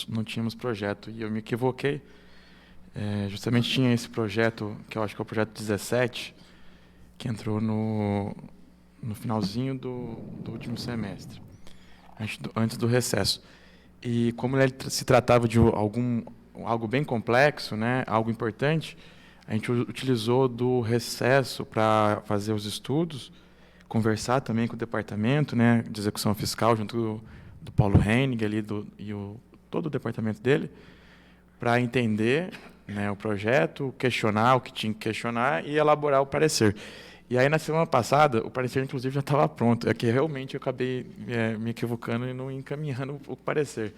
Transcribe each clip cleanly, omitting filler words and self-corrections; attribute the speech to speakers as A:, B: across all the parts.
A: não tínhamos projeto, e eu me equivoquei. Justamente tinha esse projeto, que eu acho que é o projeto 17, que entrou no finalzinho do último semestre, antes do recesso. E como ele se tratava de algo bem complexo, né, algo importante, a gente utilizou do recesso para fazer os estudos, conversar também com o departamento, né, de execução fiscal, junto do Paulo Henning ali, todo o departamento dele, para entender, né, o projeto, questionar o que tinha que questionar e elaborar o parecer. E aí, na semana passada, o parecer, inclusive, já estava pronto. É que realmente eu acabei me equivocando e não encaminhando o parecer.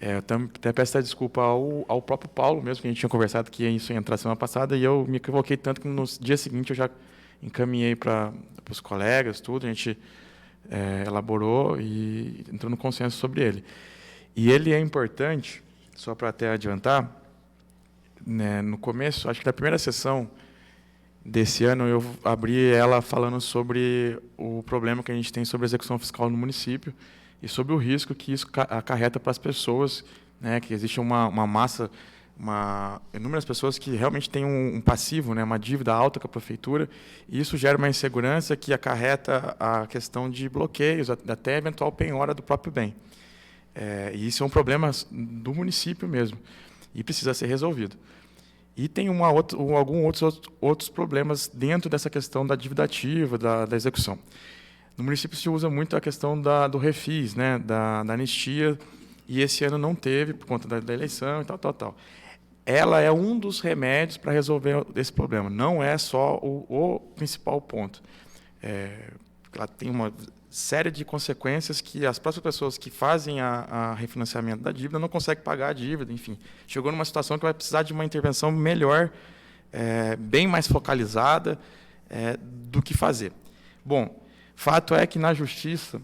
A: Eu até peço desculpa ao próprio Paulo, mesmo, que a gente tinha conversado que isso ia entrar semana passada, e eu me equivoquei tanto que no dia seguinte eu já encaminhei para os colegas, tudo, a gente elaborou e entrou no consenso sobre ele. E ele é importante, só para até adiantar, né, no começo, acho que da primeira sessão desse ano, eu abri ela falando sobre o problema que a gente tem sobre a execução fiscal no município e sobre o risco que isso acarreta para as pessoas, né, que existe uma massa, inúmeras pessoas que realmente têm um passivo, né, uma dívida alta com a prefeitura, e isso gera uma insegurança que acarreta a questão de bloqueios, até eventual penhora do próprio bem. E isso é um problema do município mesmo, e precisa ser resolvido. E tem alguns outros problemas dentro dessa questão da dívida ativa, da execução. No município se usa muito a questão do refis, né, da anistia, e esse ano não teve, por conta da eleição e tal. Ela é um dos remédios para resolver esse problema, não é só o principal ponto. Ela tem uma série de consequências que as próprias pessoas que fazem a refinanciamento da dívida não conseguem pagar a dívida, enfim. Chegou numa situação que vai precisar de uma intervenção melhor, bem mais focalizada do que fazer. Bom, fato é que na Justiça,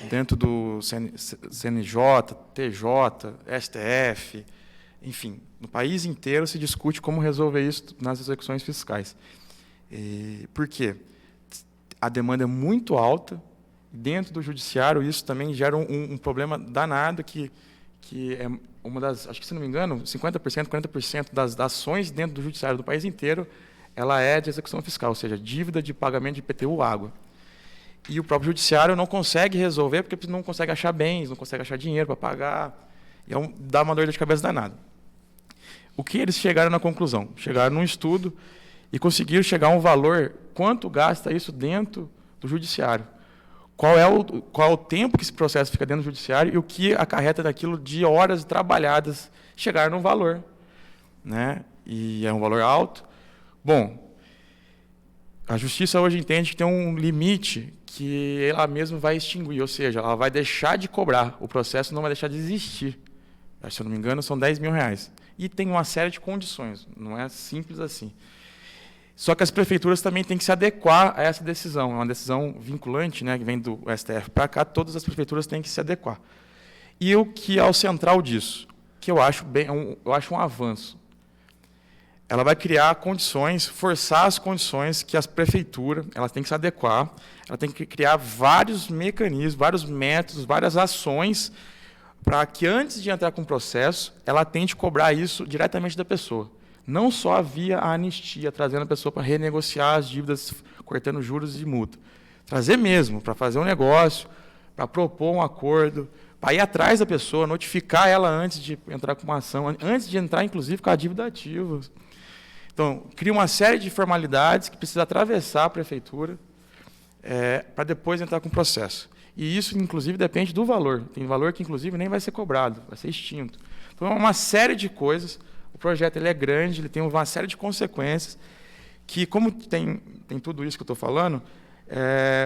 A: dentro do CNJ, TJ, STF, enfim, no país inteiro se discute como resolver isso nas execuções fiscais. Por quê? A demanda é muito alta. Dentro do judiciário, isso também gera um problema danado, que é uma das, acho que, se não me engano, 50%, 40% das ações dentro do judiciário do país inteiro, ela é de execução fiscal, ou seja, dívida de pagamento de IPTU água. E o próprio judiciário não consegue resolver, porque não consegue achar bens, não consegue achar dinheiro para pagar, e dá uma dor de cabeça danada. O que eles chegaram na conclusão? Chegaram num estudo e conseguiram chegar a um valor, quanto gasta isso dentro do judiciário. Qual é o tempo que esse processo fica dentro do judiciário e o que acarreta daquilo de horas trabalhadas, chegar num valor, né? E é um valor alto. Bom, a Justiça hoje entende que tem um limite que ela mesma vai extinguir, ou seja, ela vai deixar de cobrar, o processo não vai deixar de existir. Se eu não me engano, são R$10.000. E tem uma série de condições, não é simples assim. Só que as prefeituras também têm que se adequar a essa decisão. É uma decisão vinculante, né, que vem do STF para cá, todas as prefeituras têm que se adequar. E o que é o central disso, que eu acho um avanço. Ela vai criar condições, forçar as condições que as prefeituras elas têm que se adequar, ela tem que criar vários mecanismos, vários métodos, várias ações, para que, antes de entrar com o processo, ela tente cobrar isso diretamente da pessoa. Não só via a anistia, trazendo a pessoa para renegociar as dívidas, cortando juros e multa. Trazer mesmo, para fazer um negócio, para propor um acordo, para ir atrás da pessoa, notificar ela antes de entrar com uma ação, antes de entrar, inclusive, com a dívida ativa. Então, cria uma série de formalidades que precisa atravessar a prefeitura para depois entrar com o processo. E isso, inclusive, depende do valor. Tem valor que, inclusive, nem vai ser cobrado, vai ser extinto. Então, é uma série de coisas. O projeto ele é grande, ele tem uma série de consequências que, como tem tudo isso que eu estou falando,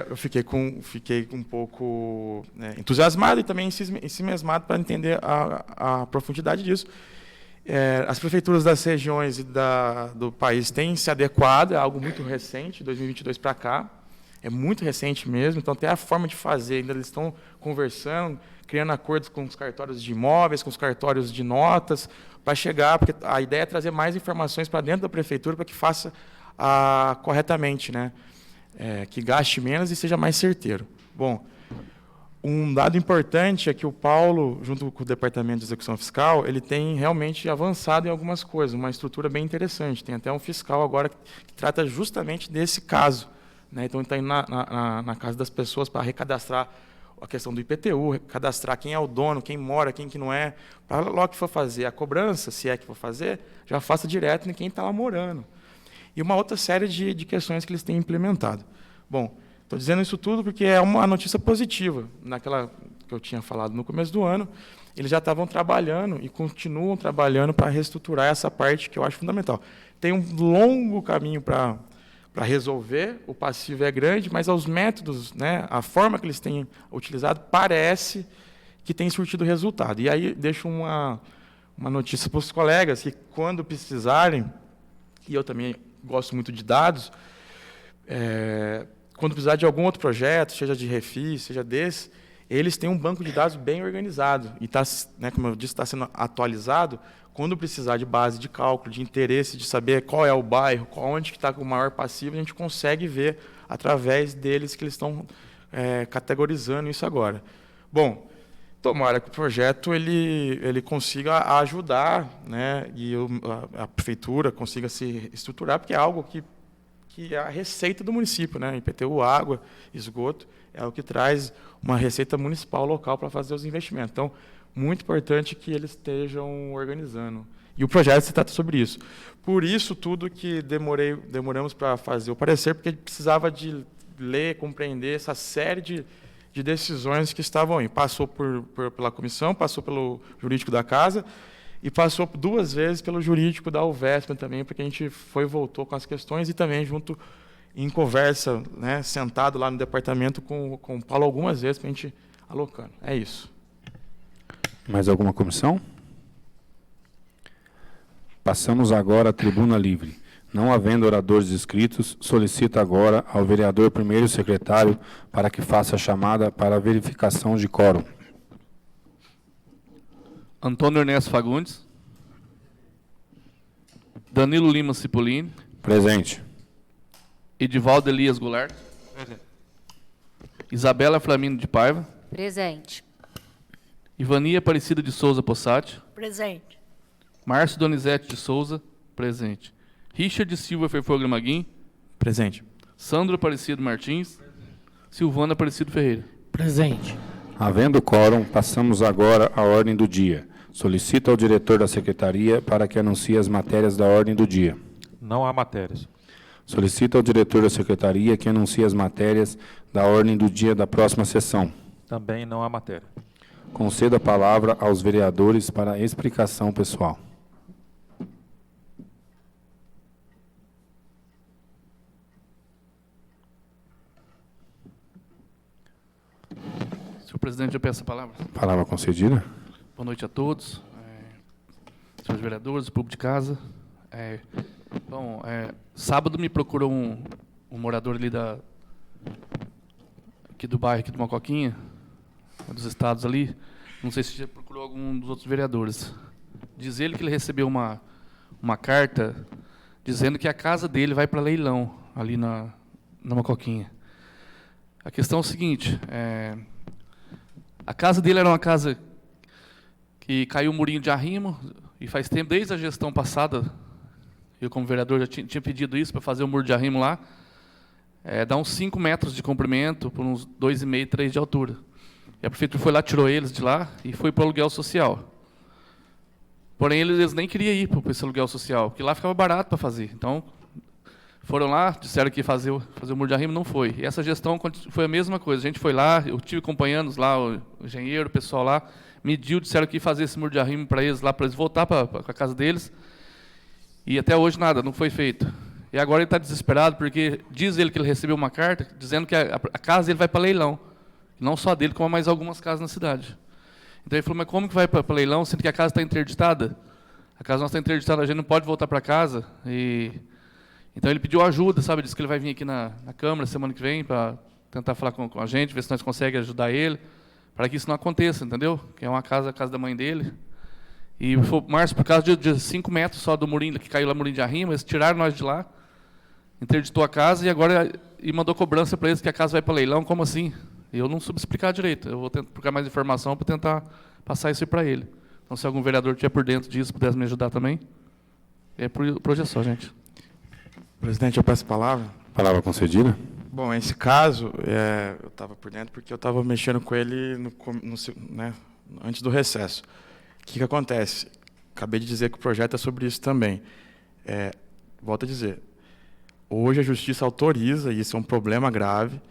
A: eu fiquei um pouco entusiasmado e também ensimesmado para entender a profundidade disso. As prefeituras das regiões e do país têm se adequado, é algo muito recente, 2022 para cá, é muito recente mesmo, então até a forma de fazer, ainda eles estão conversando, criando acordos com os cartórios de imóveis, com os cartórios de notas, para chegar, porque a ideia é trazer mais informações para dentro da prefeitura para que faça corretamente, né? Que gaste menos e seja mais certeiro. Bom, Um dado importante é que o Paulo, junto com o Departamento de Execução Fiscal, ele tem realmente avançado em algumas coisas, uma estrutura bem interessante. Tem até um fiscal agora que trata justamente desse caso, né? Então, ele está indo na casa das pessoas para recadastrar a questão do IPTU, cadastrar quem é o dono, quem mora, quem que não é, para logo que for fazer a cobrança, se é que for fazer, já faça direto em quem está lá morando. E uma outra série de questões que eles têm implementado. Bom, estou dizendo isso tudo porque é uma notícia positiva. Naquela que eu tinha falado no começo do ano, eles já estavam trabalhando e continuam trabalhando para reestruturar essa parte que eu acho fundamental. Tem um longo caminho para resolver, o passivo é grande, mas os métodos, né, a forma que eles têm utilizado, parece que tem surtido resultado. E aí deixo uma notícia para os colegas, que quando precisarem, e eu também gosto muito de dados, quando precisar de algum outro projeto, seja de refis, seja desse, eles têm um banco de dados bem organizado. E, né, como eu disse, está sendo atualizado. Quando precisar de base de cálculo, de interesse, de saber qual é o bairro, onde que está com o maior passivo, a gente consegue ver através deles que eles estão categorizando isso agora. Bom, tomara que o projeto ele consiga ajudar, né, e a prefeitura consiga se estruturar, porque é algo que é a receita do município, né? IPTU, água, esgoto, é o que traz uma receita municipal local para fazer os investimentos. Então, muito importante que eles estejam organizando. E o projeto se trata sobre isso. Por isso, tudo que demoramos para fazer o parecer, porque a gente precisava de ler, compreender essa série de decisões que estavam aí. Passou pela comissão, passou pelo jurídico da casa, e passou 2 vezes pelo jurídico da UVESP também, porque a gente foi e voltou com as questões e também junto em conversa, né, sentado lá no departamento com o Paulo algumas vezes para a gente alocando. É isso.
B: Mais alguma comissão? Passamos agora à tribuna livre. Não havendo oradores inscritos, solicito agora ao vereador primeiro secretário para que faça a chamada para a verificação de quórum.
C: Antônio Ernesto Fagundes. Danilo Lima Cipollini.
B: Presente.
C: Edivaldo Elias Goulart. Presente. Isabela Flamino de Paiva.
D: Presente.
C: Ivania Aparecida de Souza Possati.
D: Presente.
C: Márcio Donizete de Souza. Presente. Richard Silva Ferfoglia Maguim.
A: Presente.
C: Sandro Aparecido Martins. Presente. Silvana Aparecido Ferreira.
D: Presente.
B: Havendo quórum, passamos agora à ordem do dia. Solicito ao diretor da secretaria para que anuncie as matérias da ordem do dia.
E: Não há matérias.
B: Solicito ao diretor da secretaria que anuncie as matérias da ordem do dia da próxima sessão.
E: Também não há matéria.
B: Concedo a palavra aos vereadores para a explicação pessoal.
C: Senhor presidente, eu peço a palavra.
B: Palavra concedida.
C: Boa noite a todos, senhores vereadores, público de casa. Sábado me procurou um morador ali aqui do bairro, aqui do Mocoquinha, dos estados ali. Não sei se já procurou algum dos outros vereadores. Diz ele que ele recebeu uma carta dizendo que a casa dele vai para leilão ali na Mocoquinha. A questão é o seguinte: a casa dele era uma casa que caiu um murinho de arrimo, e faz tempo, desde a gestão passada, eu como vereador já tinha pedido isso, para fazer um muro de arrimo lá, dá uns 5 metros de comprimento, por uns 2,5, 3 de altura. E a prefeitura foi lá, tirou eles de lá, e foi para o aluguel social. Porém, eles nem queriam ir para esse aluguel social, porque lá ficava barato para fazer. Então, foram lá, disseram que ia fazer o muro de arrimo, não foi. E essa gestão foi a mesma coisa. A gente foi lá, eu tive acompanhando lá, o engenheiro, o pessoal lá, mediu, disseram que ia fazer esse muro de arrimo para eles lá, para eles voltar para a casa deles. E até hoje nada, não foi feito. E agora ele está desesperado, porque diz ele que ele recebeu uma carta dizendo que a casa dele vai para leilão. Não só dele, como mais algumas casas na cidade. Então ele falou, mas como que vai para leilão, sendo que a casa está interditada? A casa nossa está interditada, a gente não pode voltar para casa. Então ele pediu ajuda, sabe? Disse que ele vai vir aqui na Câmara semana que vem para tentar falar com a gente, ver se nós conseguimos ajudar ele, para que isso não aconteça, entendeu? Que é a casa da mãe dele. E foi, Márcio, por causa de 5 metros só do murinho, que caiu lá no murinho de arrimo, eles tiraram nós de lá, interditou a casa e agora mandou cobrança para eles que a casa vai para leilão. Como assim? Eu não soube explicar direito. Eu vou tentar procurar mais informação para tentar passar isso para ele. Então, se algum vereador estiver por dentro disso, pudesse me ajudar também. É por hoje é só, gente.
A: Presidente, eu peço a palavra.
B: Palavra concedida.
A: Bom, esse caso, eu estava por dentro porque eu estava mexendo com ele né, antes do recesso. O que acontece? Acabei de dizer que o projeto é sobre isso também. Volto a dizer, hoje a Justiça autoriza, e isso é um problema grave,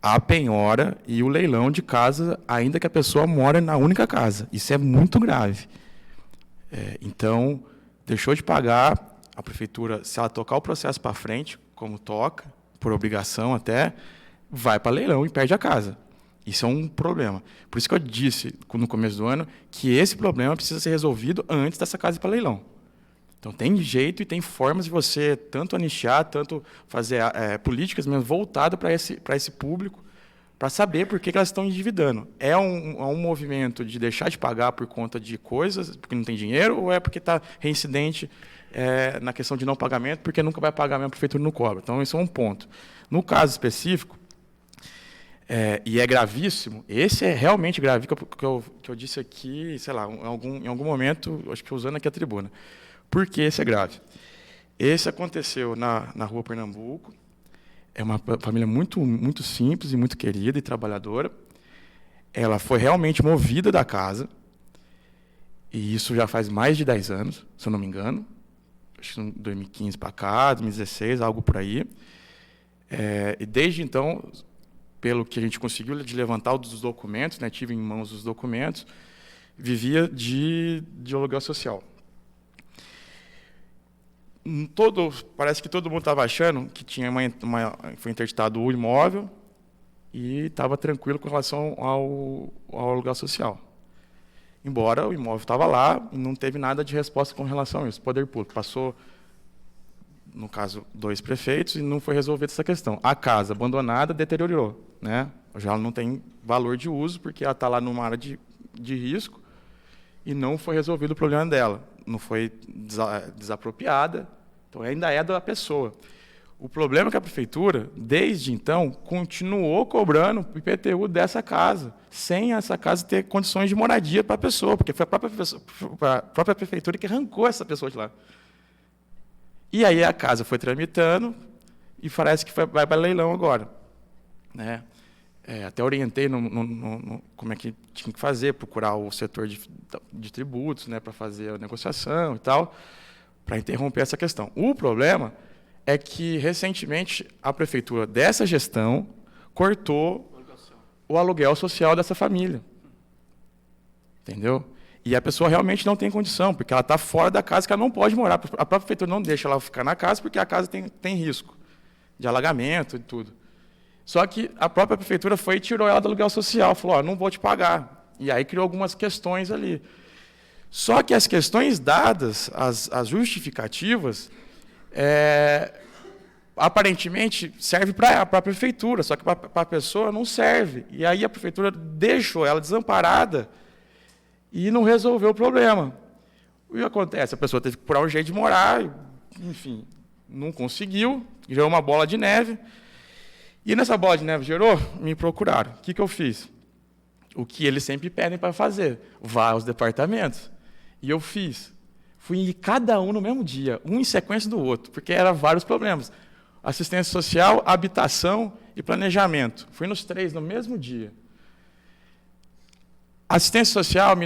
A: a penhora e o leilão de casa, ainda que a pessoa mora na única casa. Isso é muito grave. Então, deixou de pagar, a prefeitura, se ela tocar o processo para frente, como toca, por obrigação até, vai para leilão e perde a casa. Isso é um problema. Por isso que eu disse, no começo do ano, que esse problema precisa ser resolvido antes dessa casa ir para leilão. Então, tem jeito e tem formas de você tanto anistiar, tanto fazer políticas mesmo voltadas para esse público, para saber por que elas estão endividando. É um movimento de deixar de pagar por conta de coisas, porque não tem dinheiro, ou é porque está reincidente na questão de não pagamento, porque nunca vai pagar, mesmo a prefeitura não cobra. Então, isso é um ponto. No caso específico, e é gravíssimo, esse é realmente grave, que eu disse aqui, sei lá, em algum momento, acho que usando aqui a tribuna. Por que esse é grave? Esse aconteceu na Rua Pernambuco. É uma família muito, muito simples e muito querida e trabalhadora. Ela foi realmente movida da casa. E isso já faz mais de 10 anos, se eu não me engano. Acho que 2015 para cá, 2016, algo por aí. E desde então, pelo que a gente conseguiu de levantar os documentos, né, tive em mãos os documentos, vivia de aluguel social. Parece que todo mundo estava achando que foi interditado o imóvel e estava tranquilo com relação ao aluguel social. Embora o imóvel estava lá e não teve nada de resposta com relação a isso. O Poder Público passou, no caso, 2 prefeitos e não foi resolvida essa questão. A casa abandonada deteriorou, né? Já não tem valor de uso porque ela está lá numa área de risco e não foi resolvido o problema dela. Não foi desapropriada, então ainda é da pessoa. O problema é que a prefeitura, desde então, continuou cobrando o IPTU dessa casa, sem essa casa ter condições de moradia para a pessoa, porque foi a própria prefeitura que arrancou essa pessoa de lá. E aí a casa foi tramitando e parece que vai para leilão agora, né? Até orientei como é que tinha que fazer, procurar o setor de tributos, né, para fazer a negociação e tal, para interromper essa questão. O problema é que, recentemente, a prefeitura dessa gestão cortou o aluguel social dessa família. Entendeu? E a pessoa realmente não tem condição, porque ela está fora da casa, que ela não pode morar. A própria prefeitura não deixa ela ficar na casa, porque a casa tem risco de alagamento e tudo. Só que a própria prefeitura foi e tirou ela do aluguel social, falou, não vou te pagar. E aí criou algumas questões ali. Só que as questões dadas, as justificativas, aparentemente serve para a prefeitura, só que para a pessoa não serve. E aí a prefeitura deixou ela desamparada e não resolveu o problema. O que acontece? A pessoa teve que procurar um jeito de morar, enfim, não conseguiu, gerou uma bola de neve. E nessa bola de neve gerou, me procuraram. O que eu fiz? O que eles sempre pedem para fazer. Vá aos departamentos. E eu fiz. Fui em cada um no mesmo dia, um em sequência do outro, porque eram vários problemas. Assistência social, habitação e planejamento. Fui nos 3 no mesmo dia. A assistência social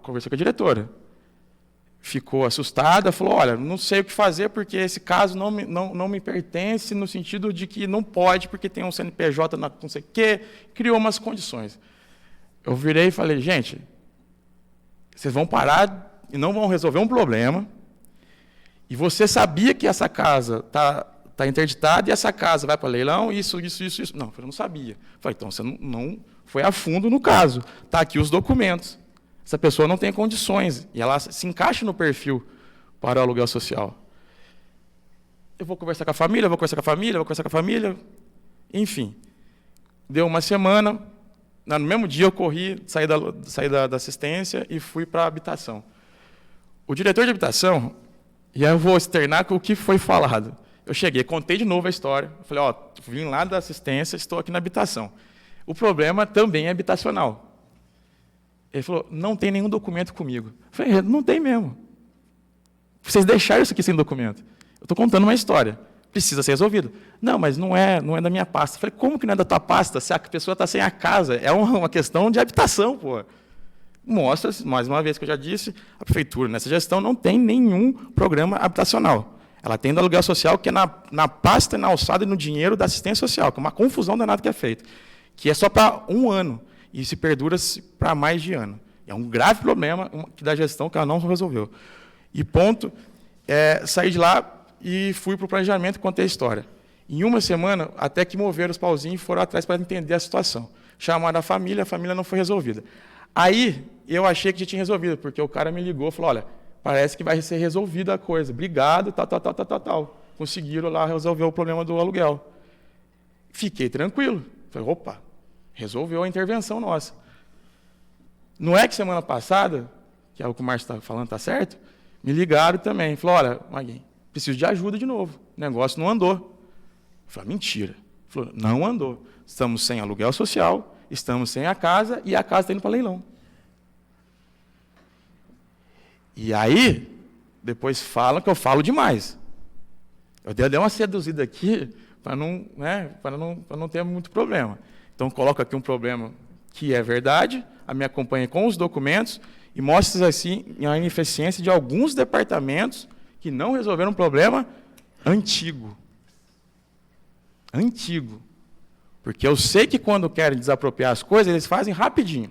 A: conversei com a diretora. Ficou assustada, falou, olha, não sei o que fazer porque esse caso não me pertence no sentido de que não pode porque tem um CNPJ não sei o quê, criou umas condições. Eu virei e falei, gente, vocês vão parar e não vão resolver um problema e você sabia que essa casa está interditada e essa casa vai para leilão, isso. Não, eu não sabia. Eu falei, então você não foi a fundo no caso. Está aqui os documentos. Essa pessoa não tem condições e ela se encaixa no perfil para o aluguel social. Eu vou conversar com a família, vou conversar com a família. Enfim, deu uma semana. No mesmo dia eu corri, saí da assistência e fui para a habitação. O diretor de habitação, e aí eu vou externar o que foi falado. Eu cheguei, contei de novo a história. Eu falei, vim lá da assistência, estou aqui na habitação. O problema também é habitacional. Ele falou, não tem nenhum documento comigo. Eu falei, não tem mesmo. Vocês deixaram isso aqui sem documento. Eu estou contando uma história. Precisa ser resolvido. Não, mas não é da minha pasta. Eu falei, como que não é da tua pasta? Se a pessoa está sem a casa, é uma questão de habitação, pô. Mostra, mais uma vez que eu já disse, a prefeitura, nessa gestão, não tem nenhum programa habitacional. Ela tem do aluguel social, que é na pasta, na alçada e no dinheiro da assistência social, que é uma confusão danada que é feita, que é só para 1 ano, e se perdura para mais de ano. É um grave problema da gestão que ela não resolveu. E ponto, saí de lá e fui para o planejamento e contei a história. Em 1 semana, até que moveram os pauzinhos e foram atrás para entender a situação. Chamaram a família não foi resolvida. Aí, eu achei que já tinha resolvido, porque o cara me ligou e falou, olha, parece que vai ser resolvida a coisa. Obrigado, tal. Conseguiram lá resolver o problema do aluguel. Fiquei tranquilo. Falei, opa, resolveu a intervenção nossa. Não é que semana passada, que é o que o Márcio está falando, está certo? Me ligaram também. Falaram, olha, Maguinho, preciso de ajuda de novo. O negócio não andou. Eu falei, mentira. Falou, não andou. Estamos sem aluguel social, estamos sem a casa e a casa está indo para leilão. E aí, depois falam que eu falo demais. Eu dei uma seduzida aqui para não ter muito problema. Então, coloco aqui um problema que é verdade, me acompanhe com os documentos e mostre assim a ineficiência de alguns departamentos que não resolveram um problema antigo. Antigo. Porque eu sei que quando querem desapropriar as coisas, eles fazem rapidinho.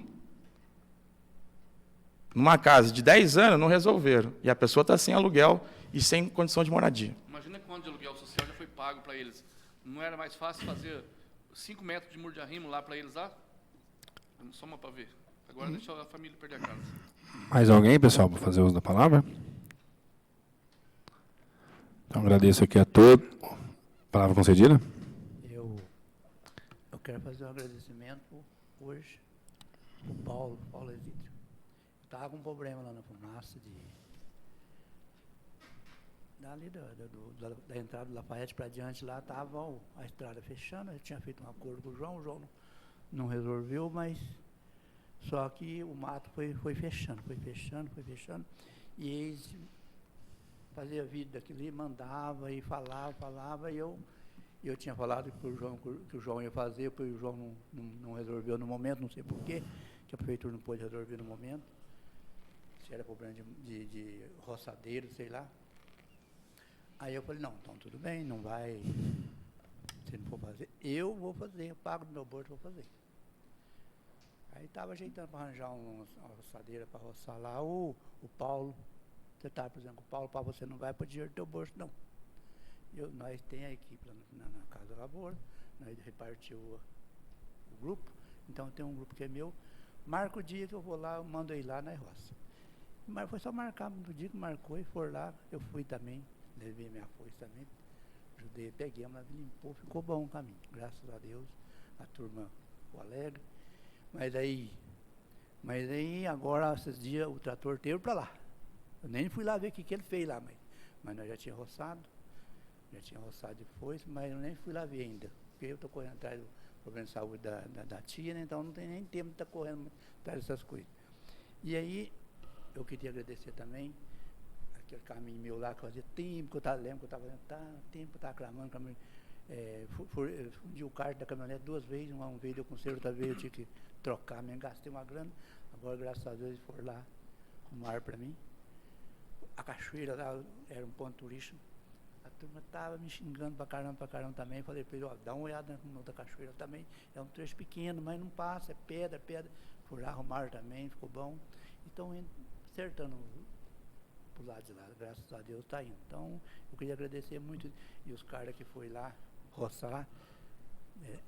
A: Numa casa de 10 anos, não resolveram. E a pessoa está sem aluguel e sem condição de moradia.
C: Imagina quanto de aluguel social já foi pago para eles. Não era mais fácil fazer 5 metros de muro de arrimo lá para eles lá? Só uma para ver. Agora deixa a família perder a casa.
B: Mais alguém, pessoal, para fazer uso da palavra? Então, agradeço aqui a todos. Palavra concedida?
F: Eu quero fazer um agradecimento hoje para o Paulo Exídio. Estava com um problema lá na fumaça da entrada do Lafayette para diante lá, estava a estrada fechando, eu tinha feito um acordo com o João não resolveu, mas só que o mato foi fechando, e eles faziam vídeo daquilo ali, mandava e falava, e eu tinha falado que o João ia fazer, porque o João não resolveu no momento, não sei porquê, que a prefeitura não pôde resolver no momento, se era problema de roçadeiro, sei lá. Aí eu falei, não, então tudo bem, não vai, se não for fazer, eu vou fazer, eu pago do meu bolso, vou fazer. Aí estava ajeitando para arranjar uma roçadeira para roçar lá, o Paulo, você estava apresentando com o Paulo, para você não vai para o dinheiro do teu bolso, não. Nós temos a equipe lá na Casa Lavoura, nós repartimos o grupo, então tem um grupo que é meu, marca o dia que eu vou lá, eu mando ele lá na roça. Mas foi só marcar no dia que marcou e for lá, eu fui também, levei minha foice também, ajudei, peguei, mas limpou, ficou bom o caminho, graças a Deus, a turma ficou alegre. Mas aí agora, esses dias, o trator teve para lá. Eu nem fui lá ver o que ele fez lá, mas nós já tinha roçado de foice, mas eu nem fui lá ver ainda, porque eu estou correndo atrás do problema de saúde da tia, né, então não tem nem tempo de estar correndo atrás dessas coisas. E aí, eu queria agradecer também aquele caminho meu lá, que fazia tempo que eu estava clamando, fundi o kart da caminhonete 2 vezes, uma vez deu conselho, outra vez eu tinha que trocar, gastei uma grana, agora graças a Deus eles foram lá arrumar para mim. A cachoeira lá era um ponto turístico, a turma estava me xingando pra caramba também, falei para ele, ó, dá uma olhada na outra cachoeira também, é um trecho pequeno, mas não passa, é pedra, fui lá arrumar também, ficou bom, então acertando pro lado de lá, graças a Deus está indo. Então, eu queria agradecer muito, e os caras que foi lá roçar,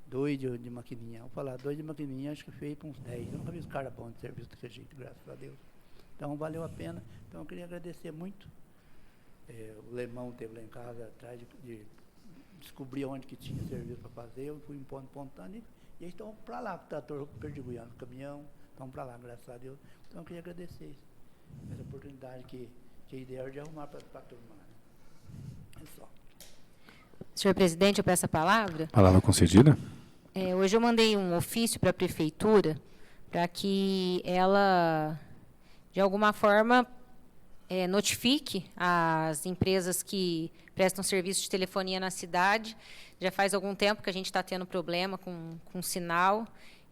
F: 2 de maquininha, vou falar, 2 de maquininha, acho que fez para uns 10, eu nunca vi os caras bons de serviço desse jeito, graças a Deus. Então, valeu a pena, então eu queria agradecer muito, o Lemão teve lá em casa, atrás de descobrir onde que tinha serviço para fazer, eu fui pontando, e eles estão para lá, com o trator perdigulhando o caminhão, estão para lá, graças a Deus. Então, eu queria agradecer essa oportunidade que a ideia é de arrumar para a turma. Né? É só.
D: Senhor presidente, eu peço a palavra.
B: Palavra concedida.
D: Hoje eu mandei um ofício para a prefeitura para que ela, de alguma forma, notifique as empresas que prestam serviço de telefonia na cidade. Já faz algum tempo que a gente está tendo problema com sinal,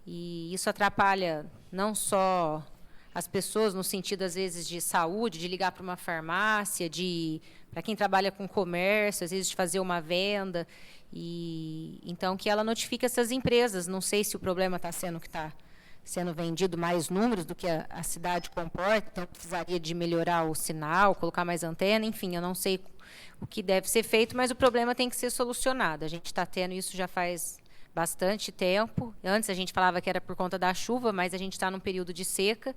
D: e isso atrapalha não só as pessoas, no sentido, às vezes, de saúde, de ligar para uma farmácia, para quem trabalha com comércio, às vezes, de fazer uma venda. Então, que ela notifique essas empresas. Não sei se o problema está sendo que está sendo vendido mais números do que a cidade comporta, então precisaria de melhorar o sinal, colocar mais antena, enfim, eu não sei o que deve ser feito, mas o problema tem que ser solucionado. A gente está tendo isso já faz bastante tempo. Antes a gente falava que era por conta da chuva, mas a gente está num período de seca,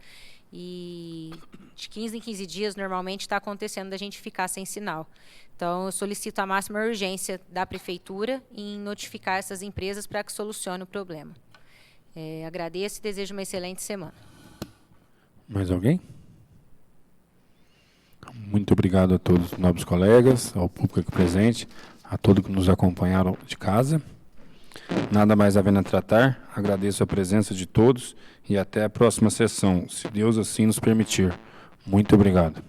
D: e de 15 em 15 dias, normalmente, está acontecendo da gente ficar sem sinal. Então, eu solicito a máxima urgência da prefeitura em notificar essas empresas para que solucione o problema. Agradeço e desejo uma excelente semana.
B: Mais alguém? Muito obrigado a todos os nobres colegas, ao público aqui presente, a todos que nos acompanharam de casa. Nada mais havendo a tratar, agradeço a presença de todos e até a próxima sessão, se Deus assim nos permitir. Muito obrigado.